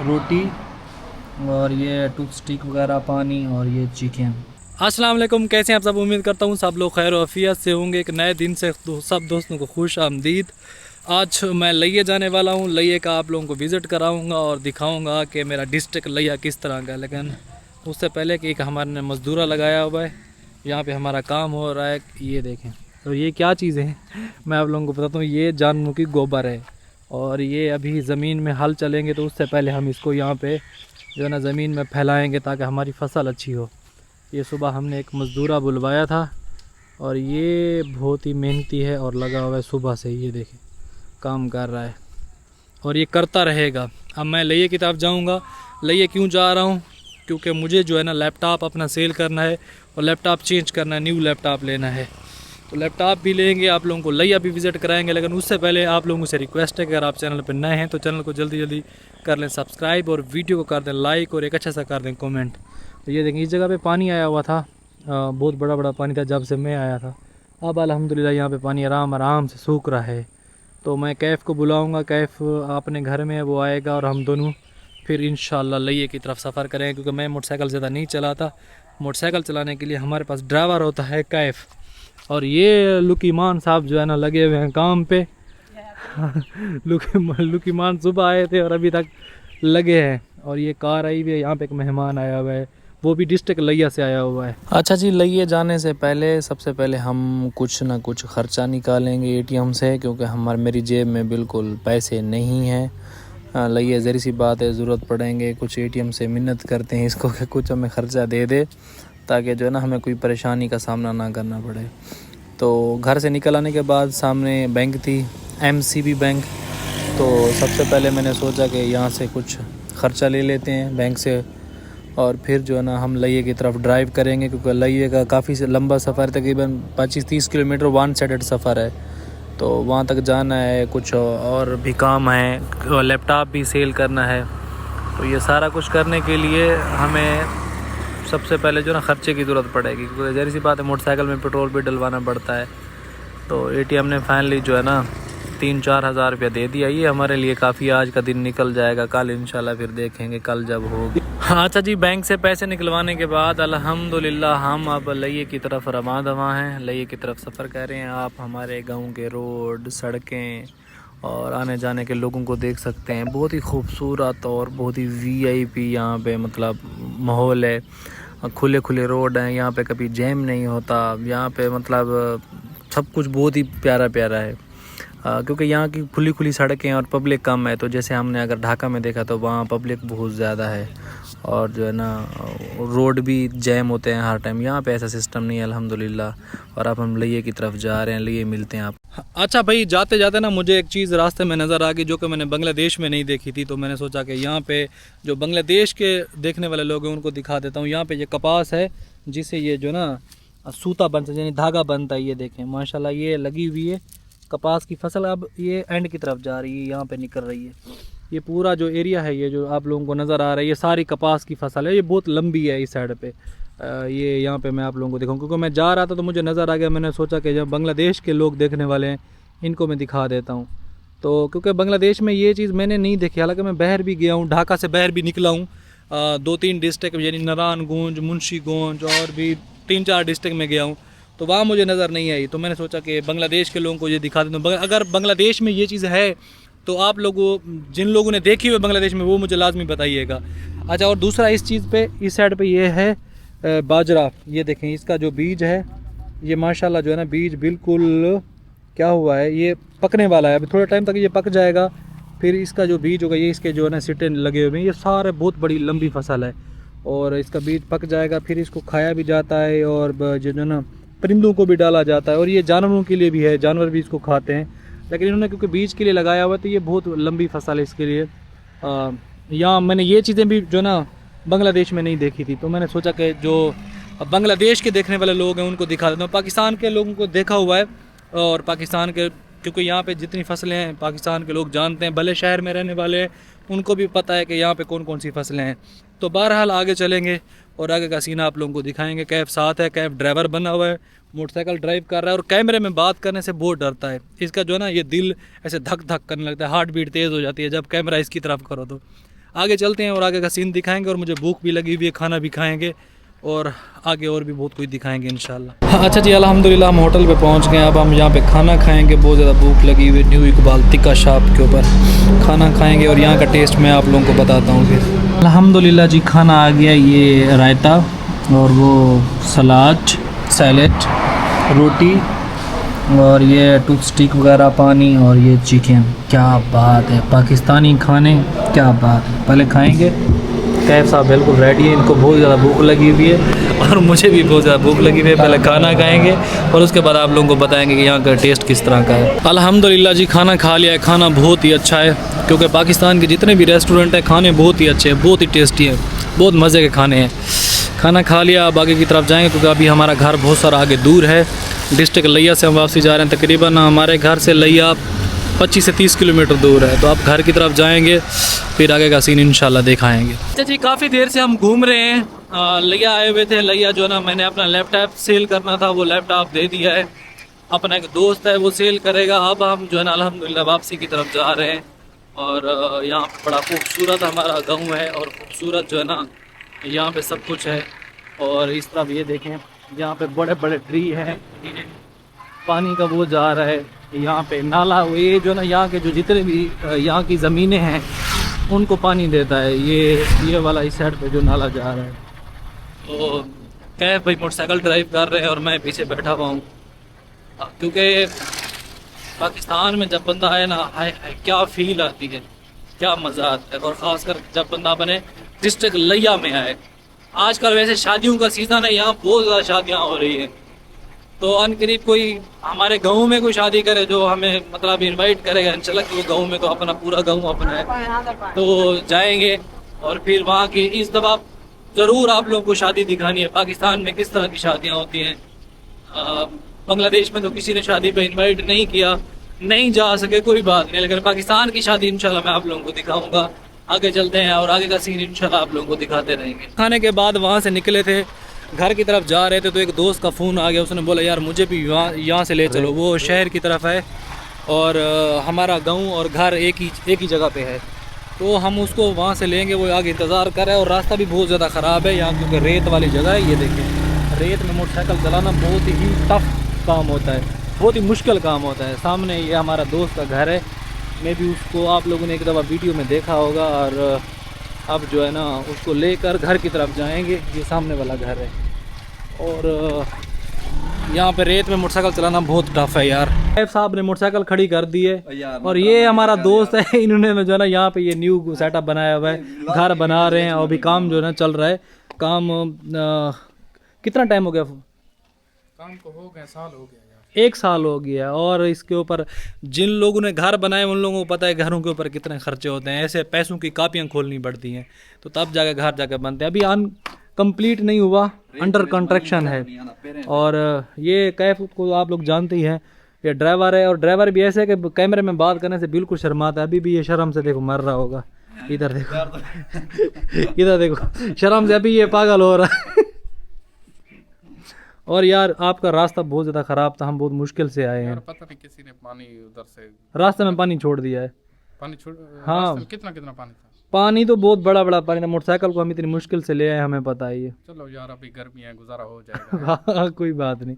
रोटी और ये tooth stick वगैरह, पानी और ये चिकन। अस्सलाम वालेकुम, कैसे हैं आप सब? उम्मीद करता हूँ सब लोग खैर आफियत से होंगे। एक नए दिन से सब दोस्तों को खुश आमदीद। आज मैं लइया जाने वाला हूँ। लइया का आप लोगों को विज़िट कराऊँगा और दिखाऊँगा कि मेरा डिस्ट्रिक्ट लइया किस तरह का है। लेकिन उससे पहले कि एक हमारे ने मज़दूरा लगाया हुआ है, यहाँ पे हमारा काम हो रहा है। ये देखें, तो ये क्या चीज़ें हैं मैं आप लोगों को बताता हूँ। ये जानमुखी गोबर है और ये अभी ज़मीन में हल चलेंगे तो उससे पहले हम इसको यहाँ पे जो है ना ज़मीन में फैलाएँगे ताकि हमारी फसल अच्छी हो। ये सुबह हमने एक मज़दूरा बुलवाया था और ये बहुत ही मेहनती है और लगा हुआ है सुबह से। ये देखें, काम कर रहा है और ये करता रहेगा। अब मैं लइया की तरफ जाऊँगा। लइया क्यों जा रहा हूँ? क्योंकि मुझे जो है ना लैपटॉप अपना सेल करना है और लैपटॉप चेंज करना है, न्यू लैपटॉप लेना है। तो लैपटॉप भी लेंगे, आप लोगों को लइया भी विज़िट कराएंगे। लेकिन उससे पहले आप लोगों से रिक्वेस्ट है कि अगर आप चैनल पर नए हैं तो चैनल को जल्दी जल्दी कर लें सब्सक्राइब और वीडियो को कर दें लाइक और एक अच्छा सा कर दें कमेंट। तो ये देखें, इस जगह पे पानी आया हुआ था, बहुत बड़ा बड़ा पानी था जब से मैं आया था। अब अल्हम्दुलिल्लाह यहाँ पे पानी आराम से सूख रहा है। तो मैं कैफ़ को बुलाऊँगा, कैफ़ अपने घर में है, वो आएगा और हम दोनों फिर इंशाल्लाह लइया की तरफ सफ़र करेंगे। क्योंकि मैं मोटरसाइकिल ज़्यादा नहीं चलाता। मोटरसाइकिल चलाने के लिए हमारे पास ड्राइवर होता है कैफ़। और ये लुकीमान साहब जो है ना लगे हुए हैं काम पे। लुकीमान सुबह आए थे और अभी तक लगे हैं। और ये कार आई हुई है, यहाँ पे एक मेहमान आया हुआ है, वो भी डिस्ट्रिक्ट लइया से आया हुआ है। अच्छा जी, लइया जाने से पहले सबसे पहले हम कुछ ना कुछ ख़र्चा निकालेंगे एटीएम से, क्योंकि मेरी जेब में बिल्कुल पैसे नहीं हैं। लइया ज़री सी बात है, ज़रूरत पड़ेंगे कुछ एटीएम से मिन्नत करते हैं इसको कि कुछ हमें ख़र्चा दे दे, ताकि जो है ना हमें कोई परेशानी का सामना ना करना पड़े। तो घर से निकल आने के बाद सामने बैंक थी, एमसीबी बैंक। तो सबसे पहले मैंने सोचा कि यहाँ से कुछ ख़र्चा ले लेते हैं बैंक से और फिर जो है ना हम लइया की तरफ ड्राइव करेंगे, क्योंकि लइया का काफ़ी लंबा सफ़र, तकरीबन 25-30 किलोमीटर वन साइडेड सफ़र है। तो वहाँ तक जाना है, कुछ और भी काम है, लैपटॉप भी सेल करना है। तो ये सारा कुछ करने के लिए हमें सबसे पहले जो ना ख़र्चे की ज़रूरत पड़ेगी, क्योंकि ज़ाहिर सी बात है मोटरसाइकिल में पेट्रोल भी डलवाना पड़ता है। तो एटीएम ने फाइनली जो है ना 3-4 हज़ार रुपया दे दिया। ये हमारे लिए काफ़ी, आज का दिन निकल जाएगा, कल इंशाल्लाह फिर देखेंगे कल जब होगी। अच्छा जी, बैंक से पैसे निकलवाने के बाद अल्हम्दुलिल्लाह हम अब लइया की तरफ रवां दवा हैं, लइया की तरफ सफ़र कर रहे हैं। आप हमारे गाँव के रोड, सड़कें और आने जाने के लोगों को देख सकते हैं। बहुत ही खूबसूरत और बहुत ही वीआईपी यहाँ पे मतलब माहौल है। खुले खुले रोड हैं, यहाँ पे कभी जैम नहीं होता। यहाँ पे मतलब सब कुछ बहुत ही प्यारा प्यारा है, क्योंकि यहाँ की खुली खुली सड़कें और पब्लिक कम है। तो जैसे हमने अगर ढाका में देखा तो वहाँ पब्लिक बहुत ज़्यादा है और जो है ना रोड भी जैम होते हैं हर टाइम। यहाँ पे ऐसा सिस्टम नहीं है अल्हम्दुलिल्लाह। और अब हम लइया की तरफ जा रहे हैं, लइया मिलते हैं आप। अच्छा भाई, जाते जाते ना मुझे एक चीज़ रास्ते में नज़र आ गई जो कि मैंने बांग्लादेश में नहीं देखी थी। तो मैंने सोचा कि यहाँ पे जो बांग्लादेश के देखने वाले लोग हैं उनको दिखा देता हूँ। यहाँ पे ये कपास है जिसे ये जो ना सूता बनता है, यानी धागा बनता है। ये देखें माशाल्लाह, ये लगी हुई है कपास की फसल। अब ये एंड की तरफ जा रही है, यहाँ पे निकल रही है। ये पूरा जो एरिया है, ये जो आप लोगों को नज़र आ रहा है, ये सारी कपास की फसल है। ये बहुत लंबी है इस साइड पे। ये यहाँ पे मैं आप लोगों को दिखाऊँ, क्योंकि मैं जा रहा था तो मुझे नज़र आ गया। मैंने सोचा कि जब बांग्लादेश के लोग देखने वाले हैं इनको मैं दिखा देता हूँ। तो क्योंकि बांग्लादेश में ये चीज़ मैंने नहीं देखी, हालांकि मैं बाहर भी गया हूँ, ढाका से बाहर भी निकला हूँ। 2-3 डिस्ट्रिक्ट यानी नारायणगंज, मुंशीगंज और भी 3-4 डिस्ट्रिक्ट में गया हूँ, तो वहाँ मुझे नज़र नहीं आई। तो मैंने सोचा कि बांग्लादेश के लोगों को ये दिखा देता हूँ। अगर बांग्लादेश में ये चीज़ है तो आप लोगों, जिन लोगों ने देखी हुई बांग्लादेश में, वो मुझे लाजमी बताइएगा। अच्छा, और दूसरा इस चीज़ पे, इस साइड पे ये है बाजरा। ये देखें, इसका जो बीज है ये माशाल्लाह जो है ना बीज बिल्कुल क्या हुआ है, ये पकने वाला है। अभी थोड़े टाइम तक ये पक जाएगा, फिर इसका जो बीज होगा, ये इसके जो है ना सिट्टे लगे हुए हैं। ये सारे बहुत बड़ी लंबी फसल है और इसका बीज पक जाएगा, फिर इसको खाया भी जाता है और जो ना परिंदों को भी डाला जाता है और ये जानवरों के लिए भी है, जानवर भी इसको खाते हैं। लेकिन इन्होंने क्योंकि बीज के लिए लगाया हुआ है तो ये बहुत लंबी फसल है इसके लिए। यहाँ मैंने ये चीज़ें भी जो ना बांग्लादेश में नहीं देखी थी, तो मैंने सोचा कि जो बांग्लादेश के देखने वाले लोग हैं उनको दिखा देता हूँ। पाकिस्तान के लोगों को देखा हुआ है और पाकिस्तान के, क्योंकि यहाँ पे जितनी फसलें हैं पाकिस्तान के लोग जानते हैं, भले शहर में रहने वाले हैं उनको भी पता है कि यहाँ पे कौन कौन सी फसलें हैं। तो बहरहाल आगे चलेंगे और आगे का सीन आप लोगों को दिखाएंगे। कैफ साथ है, कैफ ड्राइवर बना हुआ है, मोटरसाइकिल ड्राइव कर रहा है और कैमरे में बात करने से बहुत डरता है। इसका जो है ना ये दिल ऐसे धक धक करने लगता है, हार्ट बीट तेज़ हो जाती है जब कैमरा इसकी तरफ करो तो। आगे चलते हैं और आगे का सीन दिखाएंगे, और मुझे भूख भी लगी हुई है, खाना भी खाएंगे और आगे और भी बहुत कुछ दिखाएंगे इंशाल्लाह। अच्छा जी, अल्हम्दुलिल्लाह हम होटल पे पहुंच गए। अब हम यहाँ पे खाना खाएंगे, बहुत ज़्यादा भूख लगी हुई है। न्यू इकबाल तिक्का शॉप के ऊपर खाना खाएंगे और यहाँ का टेस्ट मैं आप लोगों को बताता हूँ फिर। अल्हम्दुलिल्लाह जी, खाना आ गया। ये रायता और वो सैलेड, रोटी और ये टूथ स्टिक वगैरह, पानी और ये चिकन। क्या बात है, पाकिस्तानी खाने क्या बात है। पहले खाएंगे। कैफ साहब बिल्कुल रेडी है, इनको बहुत ज़्यादा भूख लगी हुई है और मुझे भी बहुत ज़्यादा भूख लगी हुई है। पहले खाना खाएंगे और उसके बाद आप लोगों को बताएंगे कि यहाँ का टेस्ट किस तरह का है। अल्हम्दुलिल्लाह जी, खाना खा लिया है। खाना बहुत ही अच्छा है, क्योंकि पाकिस्तान के जितने भी रेस्टोरेंट हैं खाने बहुत ही अच्छे हैं, बहुत ही टेस्टी हैं, बहुत मज़े के खाने हैं। खाना खा लिया, अब आगे की तरफ जाएंगे, क्योंकि अभी हमारा घर बहुत सारा आगे दूर है। डिस्ट्रिक्ट लिया से हम वापसी जा रहे हैं। तकरीबन हमारे घर से लिया 25 से 30 किलोमीटर दूर है। तो अब घर की तरफ जाएंगे, फिर आगे का सीन इंशाल्लाह दिखाएंगे। अच्छा जी, काफ़ी देर से हम घूम रहे हैं। लिया आए हुए थे। लिया जो है ना, मैंने अपना लैपटॉप सेल करना था, वो लैपटॉप दे दिया है। अपना एक दोस्त है, वो सेल करेगा। अब हम जो है ना अल्हम्दुलिल्लाह वापसी की तरफ जा रहे हैं। और यहाँ पर बड़ा खूबसूरत हमारा गाँव है, और खूबसूरत जो है ना यहाँ पे सब कुछ है। और इस तरफ ये देखें, यहाँ पे बड़े बड़े ट्री हैं, पानी का वो जा रहा है। यहाँ पे नाला, ये जो ना यहाँ के जो जितने भी यहाँ की ज़मीनें हैं उनको पानी देता है। ये वाला इस साइड पे जो नाला जा रहा है। तो क्या भाई, मोटरसाइकिल ड्राइव कर रहे हैं और मैं पीछे बैठा हुआ हूँ, क्योंकि पाकिस्तान में जब बंदा आए ना, हाय हाय क्या फील आती है, क्या मज़ा आता है। और ख़ासकर जब बंदा अपने डिस्ट्रिक्ट लिया में आए। आजकल वैसे शादियों का सीज़न है, यहाँ बहुत ज़्यादा शादियाँ हो रही हैं। तो अनकरीब कोई हमारे गांव में कोई शादी करे जो हमें मतलब इनवाइट करेगा, चला कि वो गांव में तो अपना पूरा गांव अपना है, तो जाएंगे। और फिर वहाँ की इस दफ़ा ज़रूर आप लोगों को शादी दिखानी है, पाकिस्तान में किस तरह की शादियाँ होती हैं। बांग्लादेश में तो किसी ने शादी पे इनवाइट नहीं किया, नहीं जा सके, कोई बात नहीं, लेकिन पाकिस्तान की शादी इंशाल्लाह मैं आप लोगों को दिखाऊंगा। आगे चलते हैं और आगे का सीन इंशाल्लाह आप लोगों को दिखाते रहेंगे। खाने के बाद वहाँ से निकले थे, घर की तरफ जा रहे थे, तो एक दोस्त का फ़ोन आ गया। उसने बोला यार मुझे भी यहाँ से ले चलो। वो शहर की तरफ है और हमारा गांव और घर एक ही जगह पे है, तो हम उसको वहाँ से लेंगे। वो आगे इंतज़ार कर रहा है। और रास्ता भी बहुत ज़्यादा ख़राब है यहाँ, क्योंकि रेत वाली जगह है। ये देखें, रेत में मोटरसाइकिल चलाना बहुत ही टफ काम होता है, बहुत ही मुश्किल काम होता है। सामने ये हमारा दोस्त का घर है, मैं भी उसको आप लोगों ने एक दफ़ा वीडियो में देखा होगा। और अब जो है ना उसको लेकर घर की तरफ जाएंगे। ये सामने वाला घर है। और यहाँ पे रेत में मोटरसाइकिल चलाना बहुत टफ है यार। कैफ साहब ने मोटरसाइकिल खड़ी कर दी है, और ये हमारा दोस्त है, इन्होंने जो है ना यहाँ पे ये न्यू सेटअप बनाया हुआ है, घर बना रहे हैं। और अभी काम जो है ना चल रहा है। काम कितना टाइम हो गया? काम को हो गया, साल हो गया, 1 साल हो गया। और इसके ऊपर जिन लोगों ने घर बनाए उन लोगों को पता है घरों के ऊपर कितने खर्चे होते हैं। ऐसे पैसों की कापियाँ खोलनी पड़ती हैं, तो तब जाके घर जाके बनते हैं। अभी कंप्लीट नहीं हुआ, अंडर कंस्ट्रक्शन है। और ये कैफ को आप लोग जानते ही हैं, ये ड्राइवर है। और ड्राइवर भी ऐसे है कि कैमरे में बात करने से बिल्कुल शर्माता है। अभी भी ये शर्म से देखो मर रहा होगा। इधर देखो इधर देखो, शर्म से अभी ये पागल हो रहा है। और यार आपका रास्ता बहुत ज़्यादा ख़राब था, हम बहुत मुश्किल से आए हैं। पता नहीं किसी ने पानी उधर से रास्ते में पानी छोड़ दिया है। पानी छोड़? हाँ, कितना पानी था? पानी तो बहुत बड़ा बड़ा पानी था। मोटरसाइकिल को हम इतनी मुश्किल से ले आए, हमें पता ही है। चलो यार, अभी गर्मी है, गुजारा हो जाएगा। हाँ, कोई बात नहीं।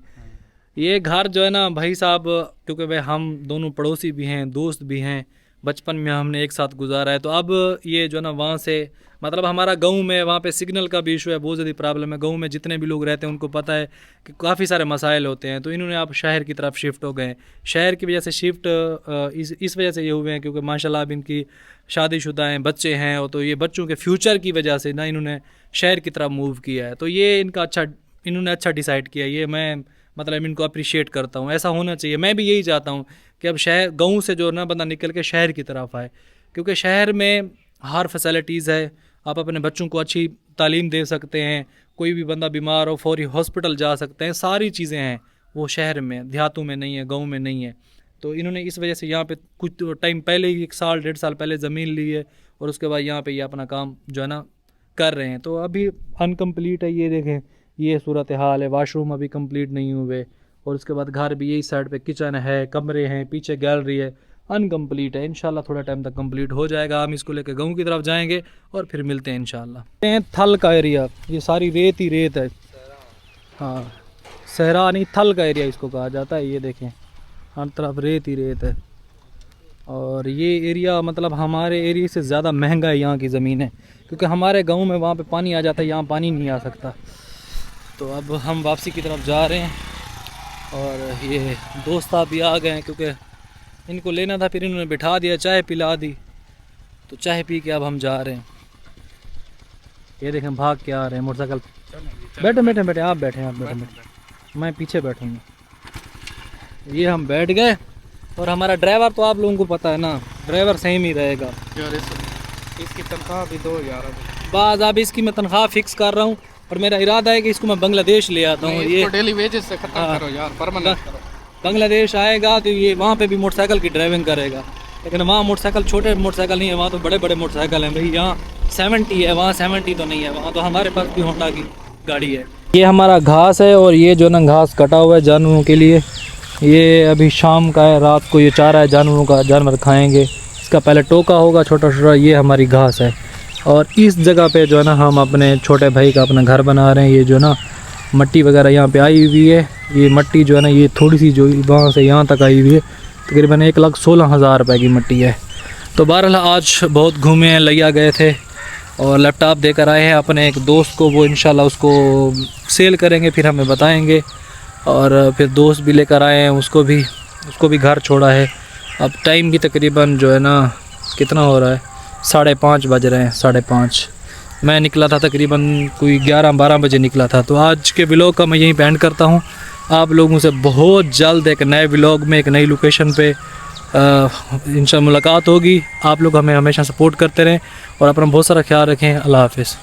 ये घर जो है ना भाई साहब, क्योंकि भाई हम दोनों पड़ोसी भी हैं, दोस्त भी हैं, बचपन में हमने एक साथ गुजारा है। तो अब ये जो है ना वहाँ से मतलब हमारा गांव में वहाँ पे सिग्नल का भी इशू है, बहुत ज़्यादा प्रॉब्लम है। गांव में जितने भी लोग रहते हैं उनको पता है कि काफ़ी सारे मसाइल होते हैं। तो इन्होंने आप शहर की तरफ शिफ्ट हो गए। शहर की वजह से शिफ्ट इस वजह से ये हुए हैं क्योंकि माशाल्लाह अब इनकी शादीशुदा हैं, बच्चे हैं। और तो ये बच्चों के फ्यूचर की वजह से ना इन्होंने शहर की तरफ मूव किया है। तो ये इनका इन्होंने अच्छा डिसाइड किया। ये मैं मतलब इनको अप्रिशिएट करता हूँ, ऐसा होना चाहिए। मैं भी यही चाहता हूँ कि अब शहर गाँव से जो ना बंदा निकल के शहर की तरफ आए, क्योंकि शहर में हर फैसिलिटीज़ है। आप अपने बच्चों को अच्छी तालीम दे सकते हैं, कोई भी बंदा बीमार हो फौरी हॉस्पिटल जा सकते हैं, सारी चीज़ें हैं वो शहर में, देहातों में नहीं है, गाँव में नहीं है। तो इन्होंने इस वजह से यहाँ पे कुछ टाइम पहले ही 1 साल 1.5 साल पहले ज़मीन ली है और उसके बाद यहाँ पे ये अपना काम जो है ना कर रहे हैं। तो अभी अनकम्प्लीट है, ये देखें ये सूरत हाल है। वाशरूम अभी कंप्लीट नहीं हुए। और उसके बाद घर भी यही साइड पे किचन है, कमरे हैं, पीछे गैलरी है। अनकम्प्लीट है। इंशाल्लाह थोड़ा टाइम तक कंप्लीट हो जाएगा। हम इसको लेकर गाँव की तरफ जाएंगे और फिर मिलते हैं इंशाल्लाह। थल का एरिया, ये सारी रेत ही रेत है। हाँ, सहरा नहीं, थल का एरिया इसको कहा जाता है। ये देखें हर तरफ रेत ही रेत है। और ये एरिया मतलब हमारे एरिया से ज़्यादा महंगा है यहाँ की ज़मीन है, क्योंकि हमारे गांव में वहाँ पे पानी आ जाता है, यहाँ पानी नहीं आ सकता। तो अब हम वापसी की तरफ जा रहे हैं और ये दोस्त भी आ गए हैं, क्योंकि इनको लेना था, फिर इन्होंने बिठा दिया, चाय पिला दी, तो चाय पी के अब हम जा रहे हैं। ये देखें भाग के आ रहे हैं मोटरसाइकिल। बैठे बैठे बैठे आप बैठे, आप बैठे बैठे, मैं पीछे बैठूँगा। ये हम बैठ गए और हमारा ड्राइवर तो आप लोगों को पता है ना, ड्राइवर सेम ही रहेगा। यार इसकी तनख्वाह भी दो यार। बाज़ अब इसकी मैं तनख्वाह फिक्स कर रहा हूँ और मेरा इरादा है कि इसको मैं बांग्लादेश ले आता हूँ। ये डेली वेजेस से खत्म करो यार, परमानेंट करो। बांग्लादेश आएगा तो ये वहाँ पे भी मोटरसाइकिल की ड्राइविंग करेगा, लेकिन वहाँ मोटरसाइकिल छोटे मोटरसाइकिल नहीं है, वहाँ तो बड़े बड़े मोटरसाइकिल हैं भाई। यहाँ 70 है, वहाँ 70 तो नहीं है। वहाँ तो हमारे पास भी होंडा की गाड़ी है। ये हमारा घास है और ये जो ना घास कटा हुआ है जानवरों के लिए। ये अभी शाम का है, रात को ये चारा है जानवरों का, जानवर खाएंगे। इसका पहले टोका होगा छोटा छोटा। ये हमारी घास है और इस जगह पे जो है ना हम अपने छोटे भाई का अपना घर बना रहे हैं। ये जो ना मट्टी वगैरह यहाँ पे आई हुई है, ये मट्टी जो है ना ये थोड़ी सी जो वहाँ से यहाँ तक आई हुई है, तकरीबन 1,16,000 रुपये की मट्टी है। तो बहरहाल आज बहुत घूमे हैं, लिया गए थे और लैपटॉप देकर आए हैं अपने एक दोस्त को। वो इंशाल्लाह उसको सेल करेंगे, फिर हमें बताएंगे। और फिर दोस्त भी लेकर आए हैं, उसको भी घर छोड़ा है। अब टाइम भी तकरीबन जो है ना कितना हो रहा है, 5:30 बज रहे हैं, 5:30। मैं निकला था तकरीबन कोई 11-12 बजे निकला था। तो आज के व्लॉग का मैं यहीं पे एंड करता हूँ। आप लोगों से बहुत जल्द एक नए व्लॉग में एक नई लोकेशन पे इंशाल्लाह मुलाकात होगी। आप लोग हमें हमेशा सपोर्ट करते रहें और अपना बहुत सारा ख्याल रखें। अल्लाह हाफ़िज़।